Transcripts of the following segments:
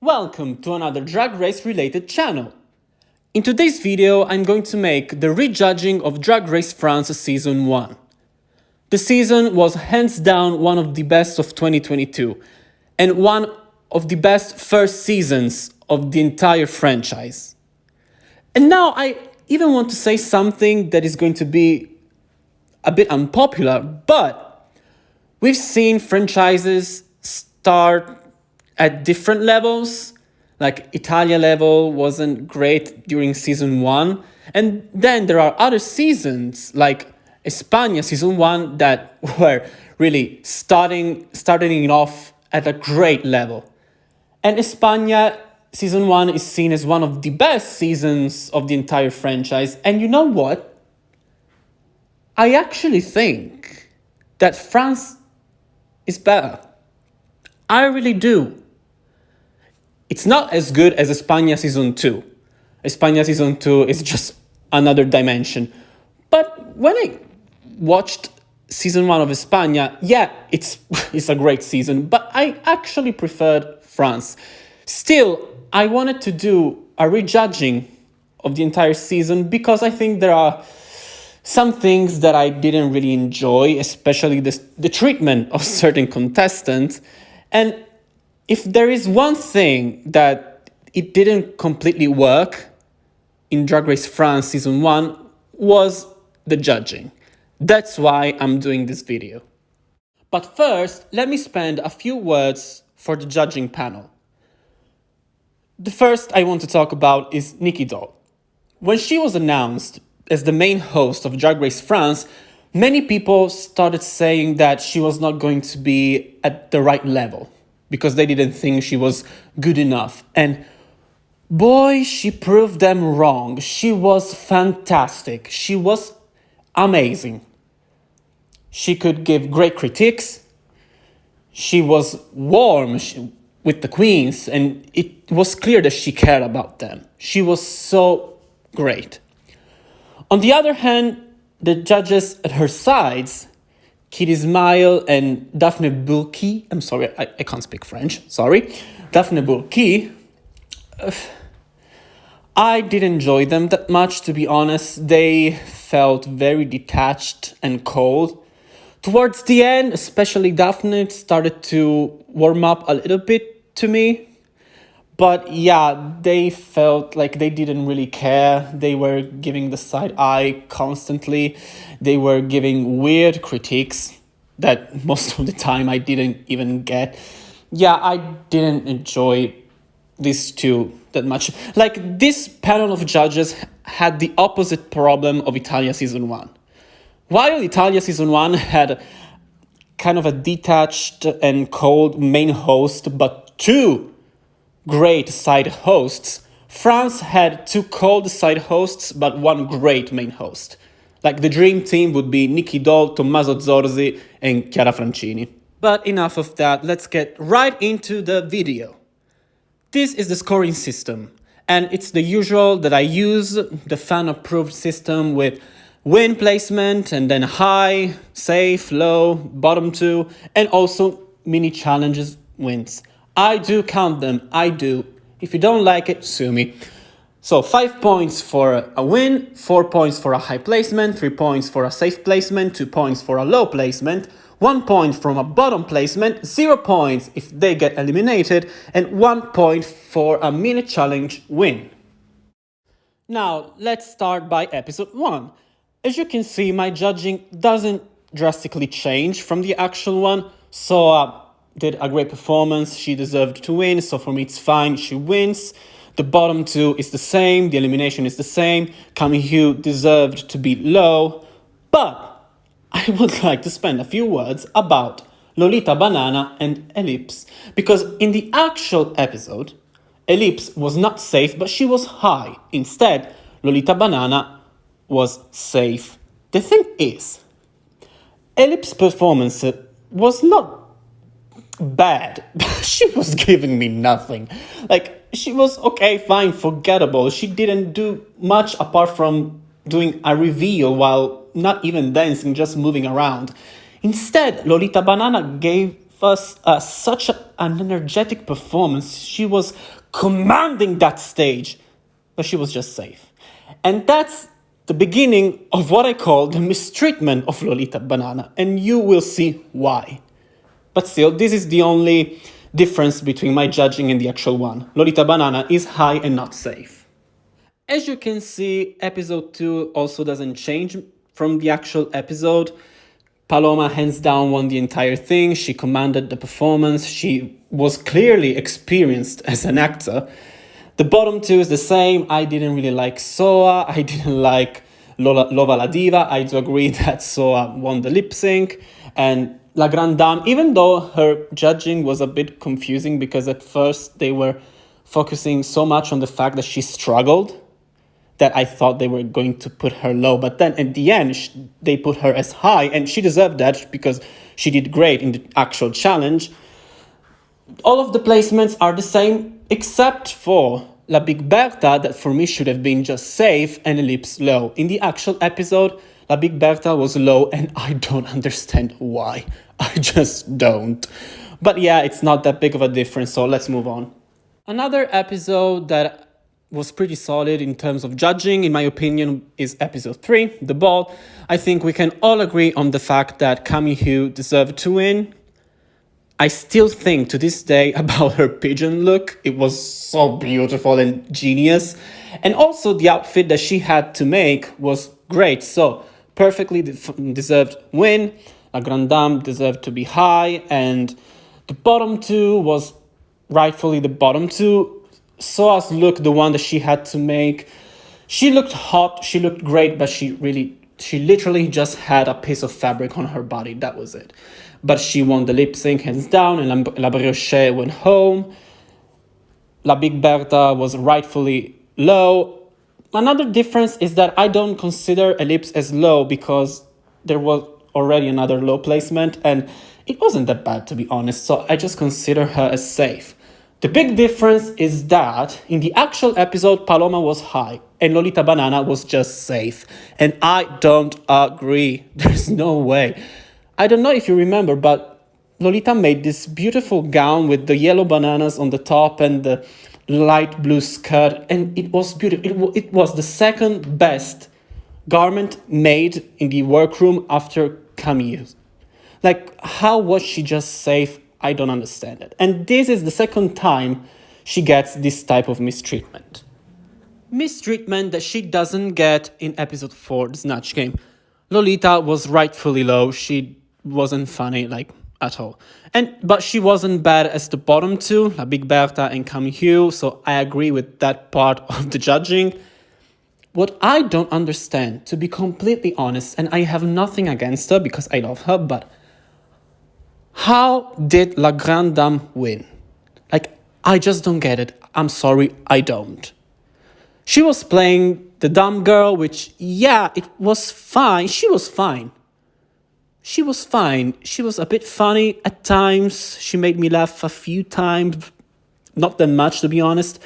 Welcome to another Drag Race related channel. In today's video, I'm going to make the rejudging of Drag Race France Season 1. The season was hands down one of the best of 2022 and one of the best first seasons of the entire franchise. And now I even want to say something that is going to be a bit unpopular, but we've seen franchises start at different levels. Like Italia level wasn't great during season 1, and then there are other seasons like España season 1 that were really starting it off at a great level. And España season 1 is seen as one of the best seasons of the entire franchise. And you know what? I actually think that France is better. I really do. It's not as good as España Season 2. España Season 2 is just another dimension. But when I watched Season 1 of España, yeah, it's a great season, but I actually preferred France. Still, I wanted to do a rejudging of the entire season because I think there are some things that I didn't really enjoy, especially the treatment of certain contestants. And if there is one thing that it didn't completely work in Drag Race France Season 1 was the judging. That's why I'm doing this video. But first, let me spend a few words for the judging panel. The first I want to talk about is Nikki Doll. When she was announced as the main host of Drag Race France, many people started saying that she was not going to be at the right level, because they didn't think she was good enough. And boy, she proved them wrong. She was fantastic. She was amazing. She could give great critiques. She was warm with the queens, and it was clear that she cared about them. She was so great. On the other hand, the judges at her sides, Kitty Smile and Daphne Burki, I'm sorry, I can't speak French, sorry. Daphne Burki, I didn't enjoy them that much, to be honest. They felt very detached and cold. Towards the end, especially Daphne started to warm up a little bit to me. But yeah, they felt like they didn't really care. They were giving the side eye constantly. They were giving weird critiques that most of the time I didn't even get. Yeah, I didn't enjoy these two that much. Like, this panel of judges had the opposite problem of Italia Season 1. While Italia Season 1 had kind of a detached and cold main host, but two great side hosts, France had two cold side hosts, but one great main host. Like, the dream team would be Nikki Doll, Tommaso Zorzi, and Chiara Francini. But enough of that, let's get right into the video. This is the scoring system, and it's the usual that I use, the fan-approved system with win placement, and then high, safe, low, bottom two, and also mini challenges wins. I do count them, I do. If you don't like it, sue me. So 5 points for a win, 4 points for a high placement, 3 points for a safe placement, 2 points for a low placement, 1 point from a bottom placement, 0 points if they get eliminated, and 1 point for a mini challenge win. Now, let's start by episode 1. As you can see, my judging doesn't drastically change from the actual one, so did a great performance, she deserved to win, so for me it's fine, she wins. The bottom two is the same, the elimination is the same, Camille Hugh deserved to be low, but I would like to spend a few words about Lolita Banana and Ellipse, because in the actual episode, Ellipse was not safe, but she was high. Instead, Lolita Banana was safe. The thing is, Ellipse's performance was not bad. She was giving me nothing. Like, she was okay, fine, forgettable. She didn't do much apart from doing a reveal while not even dancing, just moving around. Instead, Lolita Banana gave such an energetic performance. She was commanding that stage, but she was just safe. And that's the beginning of what I call the mistreatment of Lolita Banana, and you will see why. But still, this is the only difference between my judging and the actual one. Lolita Banana is high and not safe. As you can see, episode 2 also doesn't change from the actual episode. Paloma hands down won the entire thing. She commanded the performance. She was clearly experienced as an actor. The bottom 2 is the same. I didn't really like Soa. I didn't like Lova la Diva. I do agree that Soa won the lip sync. And La Grande Dame, even though her judging was a bit confusing because at first they were focusing so much on the fact that she struggled, that I thought they were going to put her low. But then at the end, they put her as high, and she deserved that because she did great in the actual challenge. All of the placements are the same, except for La Big Bertha, that for me should have been just safe and Ellipse low. In the actual episode, La Big Bertha was low, and I don't understand why. I just don't. But yeah, it's not that big of a difference, so let's move on. Another episode that was pretty solid in terms of judging, in my opinion, is episode 3, The Ball. I think we can all agree on the fact that Camille Hugh deserved to win. I still think to this day about her pigeon look. It was so beautiful and genius. And also the outfit that she had to make was great. So perfectly deserved win. La Grande Dame deserved to be high. And the bottom 2 was rightfully the bottom 2. Soa's look, the one that she had to make, she looked hot, she looked great, but she literally just had a piece of fabric on her body. That was it. But she won the lip sync hands down, and La Brioche went home. La Big Bertha was rightfully low. Another difference is that I don't consider Ellipse as low because there was already another low placement, and it wasn't that bad, to be honest. So I just consider her as safe. The big difference is that in the actual episode, Paloma was high and Lolita Banana was just safe. And I don't agree. There's no way. I don't know if you remember, but Lolita made this beautiful gown with the yellow bananas on the top and the light blue skirt. And it was beautiful. It was the second best garment made in the workroom after Camille's. Like, how was she just safe? I don't understand it. And this is the second time she gets this type of mistreatment. Mistreatment that she doesn't get in episode 4, the Snatch Game. Lolita was rightfully low. She wasn't funny, like, at all. But she wasn't bad as the bottom 2, La Big Bertha and Camille Hugh, so I agree with that part of the judging. What I don't understand, to be completely honest, and I have nothing against her because I love her, but how did La Grande Dame win? Like, I just don't get it. I'm sorry, I don't. She was playing the dumb girl, which, yeah, it was fine. She was fine. She was fine. She was a bit funny at times. She made me laugh a few times. Not that much, to be honest.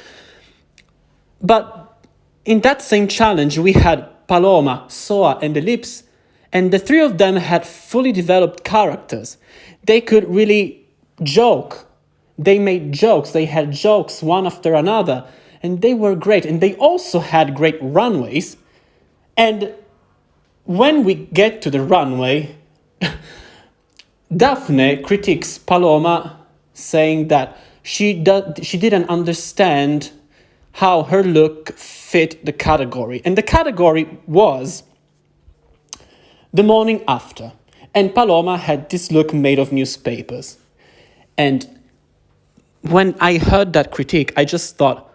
But in that same challenge, we had Paloma, Soa, and Ellipse, and the three of them had fully developed characters. They could really joke. They made jokes. They had jokes one after another. And they were great. And they also had great runways. And when we get to the runway, Daphne critiques Paloma, saying that she didn't understand how her look fit the category. And the category was the morning after. And Paloma had this look made of newspapers. And when I heard that critique, I just thought,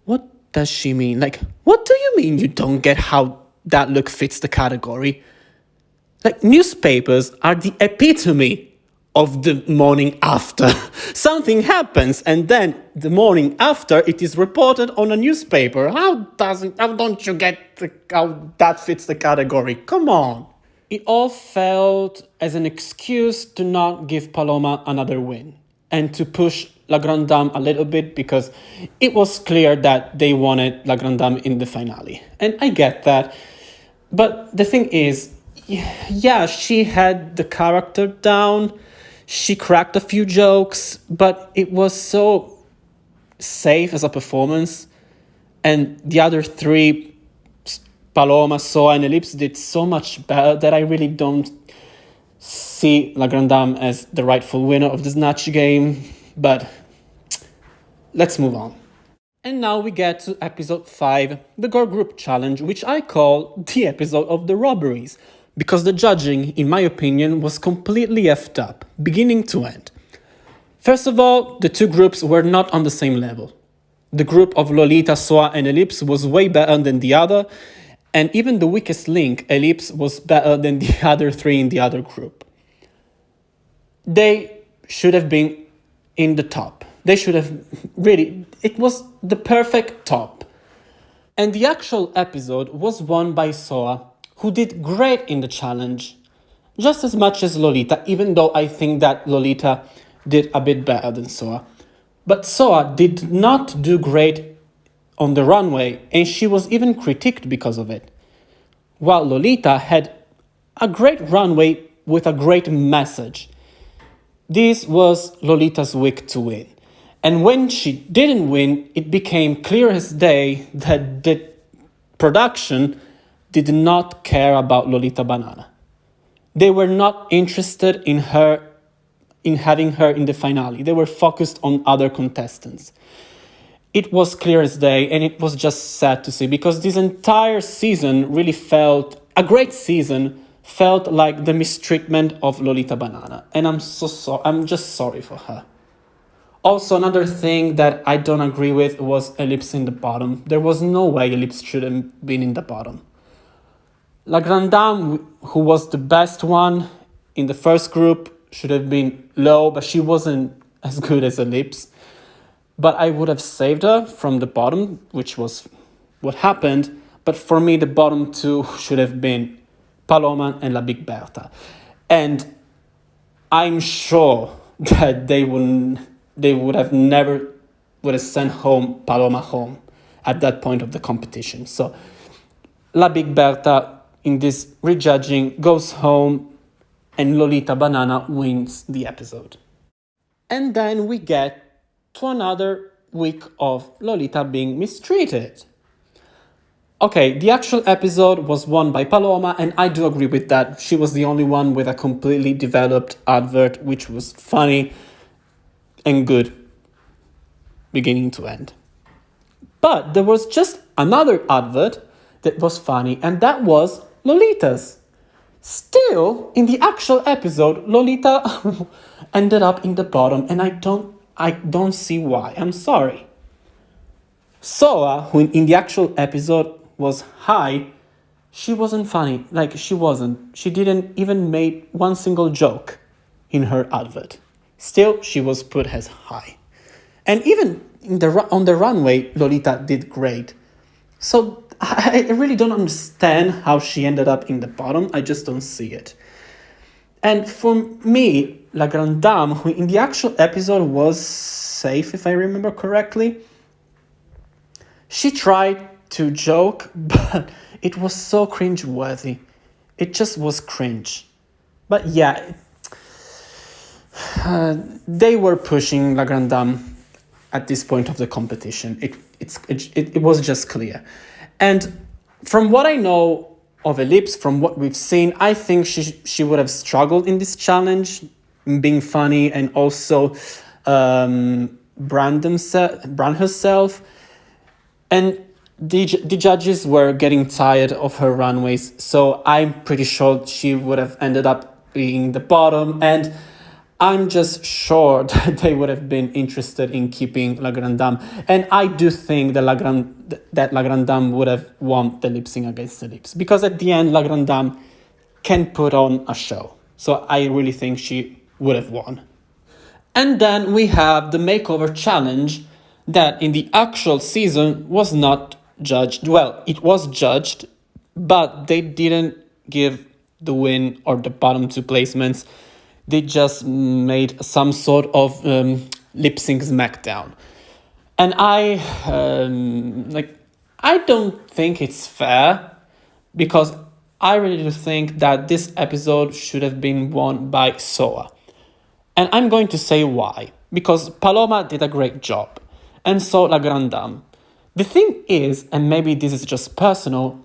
what does she mean? Like, what do you mean you don't get how that look fits the category? Like, newspapers are the epitome of the morning after. Something happens, and then the morning after, it is reported on a newspaper. How don't you get how that fits the category? Come on. It all felt as an excuse to not give Paloma another win and to push La Grande Dame a little bit because it was clear that they wanted La Grande Dame in the finale. And I get that. But the thing is, yeah, she had the character down. She cracked a few jokes, but it was so safe as a performance. And the other three, Paloma, Soa, and Ellipse, did so much better that I really don't see La Grande Dame as the rightful winner of the Snatch Game. But let's move on. And now we get to episode 5, the Girl Group Challenge, which I call the episode of the robberies, because the judging, in my opinion, was completely effed up, beginning to end. First of all, the two groups were not on the same level. The group of Lolita, Soa, and Ellipse was way better than the other, and even the weakest link, Ellipse, was better than the other three in the other group. They should have been in the top. They should have really, it was the perfect top. And the actual episode was won by Soa, who did great in the challenge. Just as much as Lolita, even though I think that Lolita did a bit better than Soa. But Soa did not do great on the runway, and she was even critiqued because of it. While Lolita had a great runway with a great message. This was Lolita's week to win. And when she didn't win, it became clear as day that the production did not care about Lolita Banana. They were not interested in having her in the finale. They were focused on other contestants. It was clear as day, and it was just sad to see, because this entire season really felt, a great season, felt like the mistreatment of Lolita Banana. And I'm just sorry for her. Also, another thing that I don't agree with was Ellipse in the bottom. There was no way Ellipse should have been in the bottom. La Grande Dame, who was the best one in the first group, should have been low, but she wasn't as good as Ellipse. But I would have saved her from the bottom, which was what happened. But for me, the bottom two should have been Paloma and La Big Berta. And I'm sure that they would have never would have sent Paloma home at that point of the competition. So La Big Berta in this rejudging goes home, and Lolita Banana wins the episode. And then we get to another week of Lolita being mistreated. Okay, the actual episode was won by Paloma, and I do agree with that. She was the only one with a completely developed advert, which was funny and good, beginning to end. But there was just another advert that was funny, and that was Lolita's. Still, in the actual episode, Lolita ended up in the bottom, and I don't see why. I'm sorry. Soa, who in the actual episode was high, she wasn't funny. She wasn't. She didn't even make one single joke in her advert. Still, she was put as high. And even on the runway, Lolita did great. So I really don't understand how she ended up in the bottom. I just don't see it. And for me, La Grande Dame, who in the actual episode was safe, if I remember correctly, she tried to joke, but it was so cringe-worthy. It just was cringe. But yeah, they were pushing La Grande Dame at this point of the competition. It was just clear. And from what I know of Ellipse, from what we've seen, I think she would have struggled in this challenge, being funny and also brand herself. And the judges were getting tired of her runways, so I'm pretty sure she would have ended up being the bottom, and I'm just sure that they would have been interested in keeping La Grande Dame. And I do think that La Grande Dame would have won the lip sync against Ellipse, because at the end, La Grande Dame can put on a show. So I really think she would have won. And then we have the makeover challenge that in the actual season was not judged. Well, it was judged, but they didn't give the win or the bottom two placements. They just made some sort of lip sync smackdown. And I don't think it's fair, because I really do think that this episode should have been won by Soa. And I'm going to say why. Because Paloma did a great job, and so La Grande Dame. The thing is, and maybe this is just personal,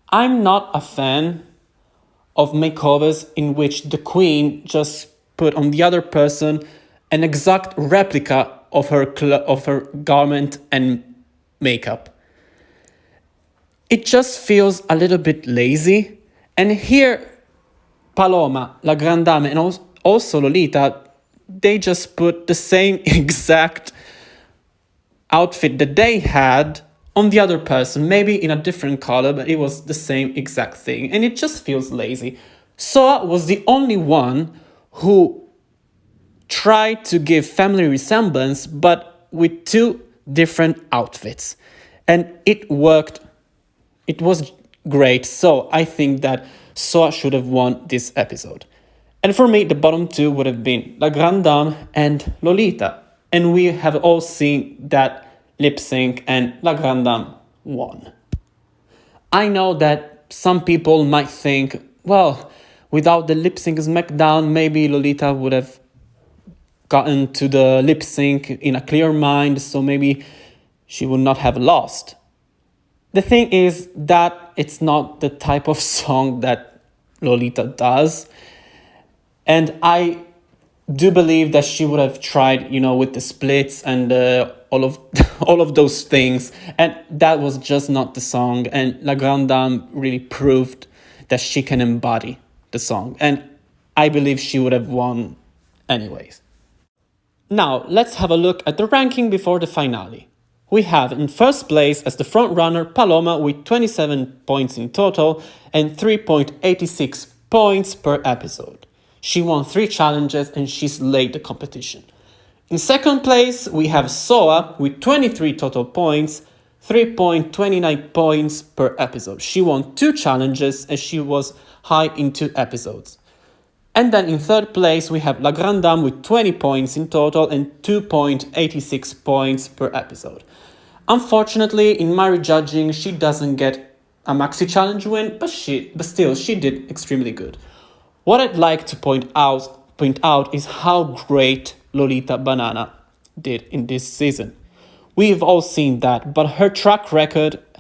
I'm not a fan of makeovers in which the queen just put on the other person an exact replica of her garment and makeup. It just feels a little bit lazy. And here, Paloma, La Grande Dame, and also Lolita, they just put the same exact outfit that they had on the other person, maybe in a different color, but it was the same exact thing, and it just feels lazy. Soa was the only one who tried to give family resemblance, but with two different outfits, and it worked. It was great, so I think that Soa should have won this episode. And for me, the bottom two would have been La Grande Dame and Lolita. And we have all seen that lip sync, and La Grande Dame won. I know that some people might think, well, without the lip sync smackdown, maybe Lolita would have gotten to the lip sync in a clear mind, so maybe she would not have lost. The thing is that it's not the type of song that Lolita does. And I do believe that she would have tried, with the splits and all of those things. And that was just not the song. And La Grande Dame really proved that she can embody the song. And I believe she would have won anyways. Now, let's have a look at the ranking before the finale. We have in first place as the frontrunner Paloma with 27 points in total and 3.86 points per episode. She won 3 challenges and she slayed the competition. In second place, we have Soa with 23 total points, 3.29 points per episode. She won 2 challenges and she was high in 2 episodes. And then in third place, we have La Grande Dame with 20 points in total and 2.86 points per episode. Unfortunately, in my rejudging, she doesn't get a maxi challenge win, but still, she did extremely good. What I'd like to point out is how great Lolita Banana did in this season. We've all seen that, but her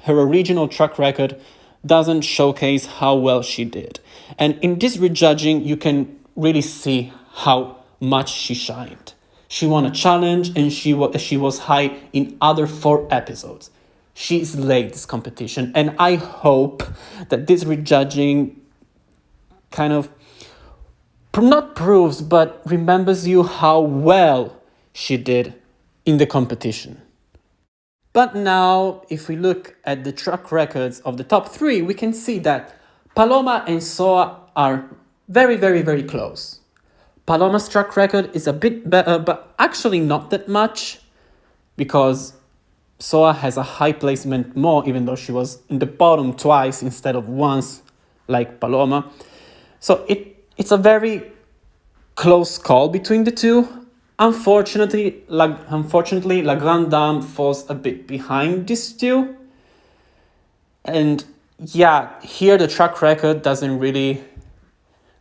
original track record, doesn't showcase how well she did. And in this rejudging, you can really see how much she shined. She won a challenge and she was high in other 4 episodes. She slayed this competition, and I hope that this rejudging kind of not proves, but remembers you how well she did in the competition. But now, if we look at the track records of the top 3, we can see that Paloma and Soa are very, very, very close. Paloma's track record is a bit better, but actually not that much, because Soa has a high placement more, even though she was in the bottom twice instead of once, like Paloma. So it's a very close call between the two. Unfortunately, La Grande Dame falls a bit behind these two. And yeah, here the track record doesn't really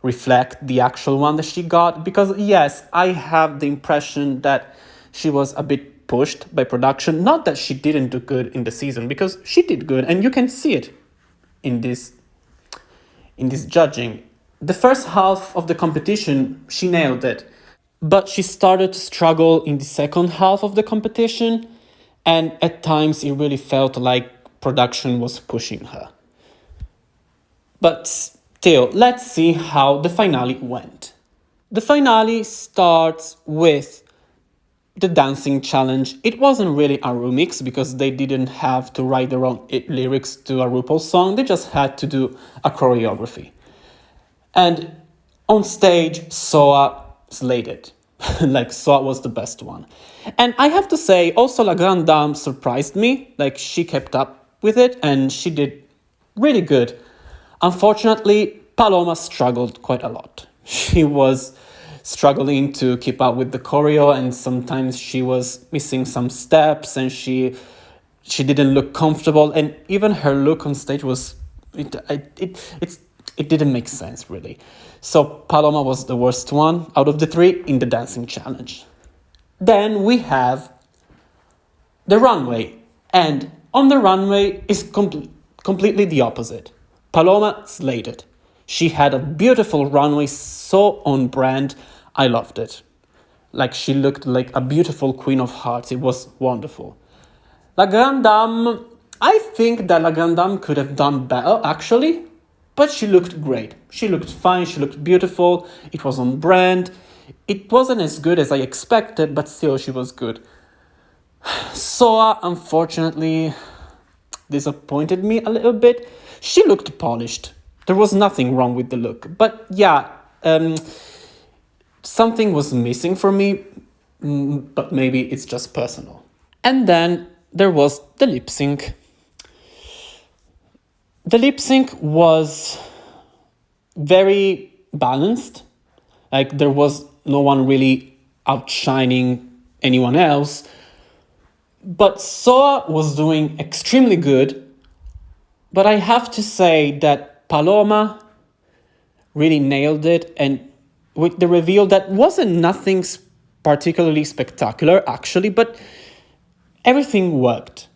reflect the actual one that she got. Because yes, I have the impression that she was a bit pushed by production. Not that she didn't do good in the season, because she did good. And you can see it in this judging. The first half of the competition, she nailed it. But she started to struggle in the second half of the competition, and at times it really felt like production was pushing her. But still, let's see how the finale went. The finale starts with the dancing challenge. It wasn't really a remix because they didn't have to write their own lyrics to a RuPaul song, they just had to do a choreography. And on stage, Soa slayed it. Soa was the best one. And I have to say, also La Grande Dame surprised me. She kept up with it and she did really good. Unfortunately, Paloma struggled quite a lot. She was struggling to keep up with the choreo, and sometimes she was missing some steps and she didn't look comfortable, and even her look on stage was it didn't make sense, really. So Paloma was the worst one out of the three in the dancing challenge. Then we have the runway. And on the runway is completely the opposite. Paloma slayed it. She had a beautiful runway, so on brand. I loved it. Like, she looked like a beautiful Queen of Hearts. It was wonderful. La Grande Dame, I think that La Grande Dame could have done better, actually. But she looked great. She looked fine, she looked beautiful. It was on brand. It wasn't as good as I expected, but still she was good. Soa, unfortunately, disappointed me a little bit. She looked polished. There was nothing wrong with the look. But yeah, something was missing for me, but maybe it's just personal. And then there was the lip sync. The lip sync was very balanced. Like, there was no one really outshining anyone else. But Soa was doing extremely good. But I have to say that Paloma really nailed it. And with the reveal, that wasn't nothing particularly spectacular, actually, but everything worked.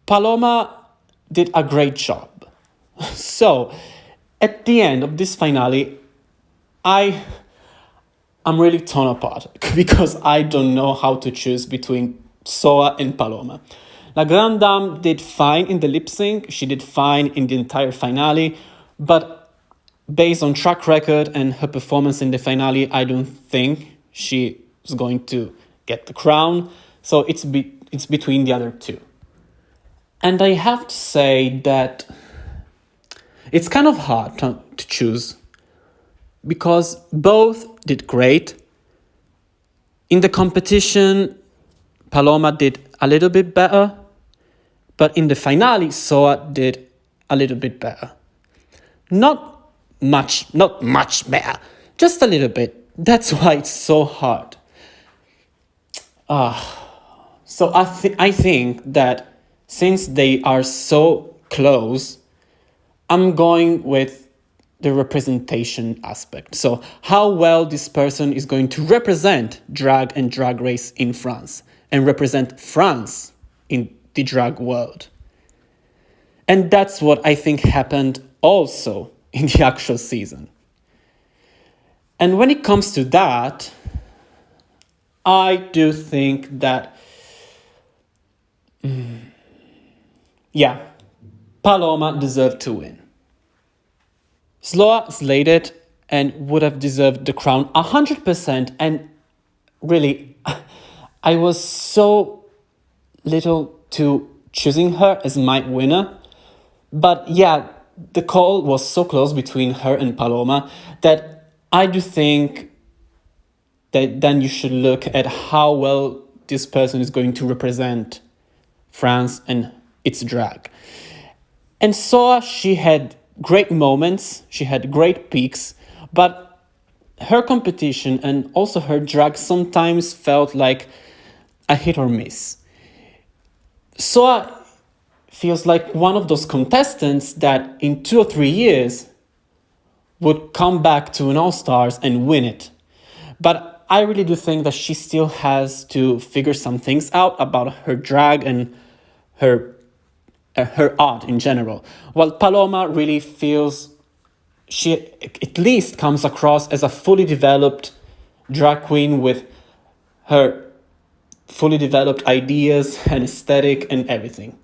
Paloma did a great job. So, at the end of this finale, I'm really torn apart because I don't know how to choose between Soa and Paloma. La Grande Dame did fine in the lip sync, she did fine in the entire finale, but based on track record and her performance in the finale, I don't think she is going to get the crown. So it's between the other two. And I have to say that it's kind of hard to choose because both did great. In the competition, Paloma did a little bit better, but in the finale, Soa did a little bit better. Not much better, just a little bit. That's why it's so hard. So I think that since they are so close, I'm going with the representation aspect. So how well this person is going to represent drag and drag race in France and represent France in the drag world. And that's what I think happened also in the actual season. And when it comes to that, I do think that, Paloma deserved to win. Soa slayed it and would have deserved the crown 100%. And really, I was so little to choosing her as my winner. But yeah, the call was so close between her and Paloma that I do think that then you should look at how well this person is going to represent France and its drag. And Soa, she had great moments, she had great peaks, but her competition and also her drag sometimes felt like a hit or miss. Soa feels like one of those contestants that in 2 or 3 years would come back to an All-Stars and win it. But I really do think that she still has to figure some things out about her drag and her art in general. While Paloma really feels she at least comes across as a fully developed drag queen with her fully developed ideas and aesthetic and everything.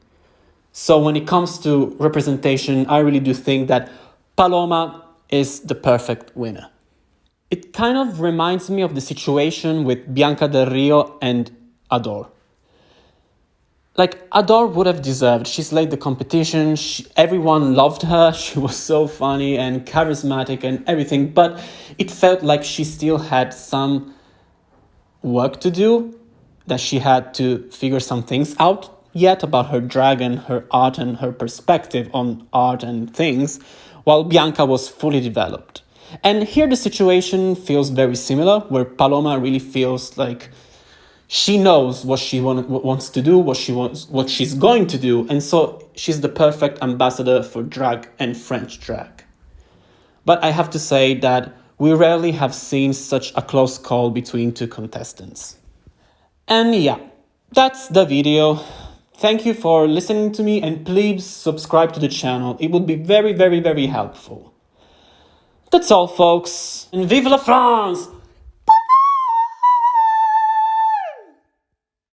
So when it comes to representation, I really do think that Paloma is the perfect winner. It kind of reminds me of the situation with Bianca Del Rio and Adore. Like, Adore would have deserved. She slayed the competition. Everyone loved her. She was so funny and charismatic and everything. But it felt like she still had some work to do, that she had to figure some things out yet about her drag and her art and her perspective on art and things, while Bianca was fully developed. And here the situation feels very similar, where Paloma really feels like she knows what she wants to do, what she's going to do, and so she's the perfect ambassador for drag and French drag. but I have to say that we rarely have seen such a close call between two contestants. And yeah, that's the video. Thank you for listening to me, and please subscribe to the channel. It would be very, very, very helpful. That's all, folks. And vive la France!